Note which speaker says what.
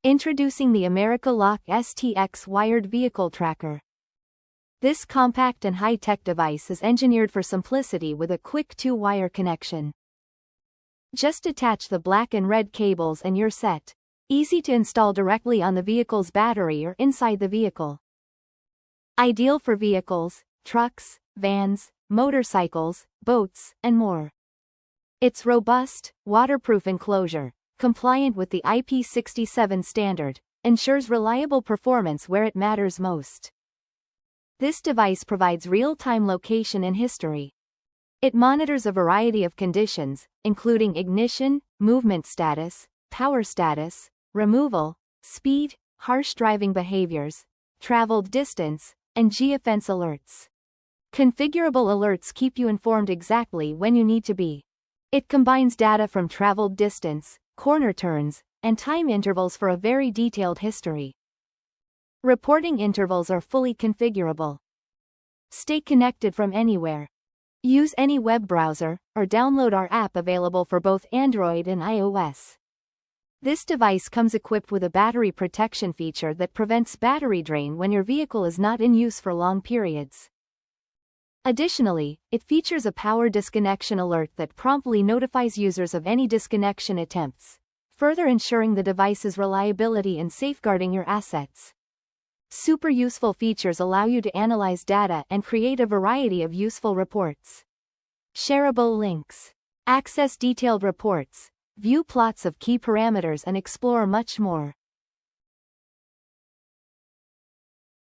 Speaker 1: Introducing the Americaloc STX wired vehicle tracker. This compact and high-tech device is engineered for simplicity with a quick 2-wire connection. Just attach the black and red cables and you're set. Easy to install directly on the vehicle's battery or inside the vehicle. Ideal for vehicles, trucks, vans, motorcycles, boats, and more. Its robust, waterproof enclosure, compliant with the IP67 standard, ensures reliable performance where it matters most. This device provides real-time location and history. It monitors a variety of conditions, including ignition, movement status, power status, removal, speed, harsh driving behaviors, traveled distance, and geofence alerts. Configurable alerts keep you informed exactly when you need to be. It combines data from traveled distance, corner turns, and time intervals for a very detailed history. Reporting intervals are fully configurable. Stay connected from anywhere. Use any web browser, or download our app available for both Android and iOS. This device comes equipped with a battery protection feature that prevents battery drain when your vehicle is not in use for long periods. Additionally, it features a power disconnection alert that promptly notifies users of any disconnection attempts, further ensuring the device's reliability and safeguarding your assets. Super useful features allow you to analyze data and create a variety of useful reports. Shareable links. Access detailed reports, view plots of key parameters and explore much more.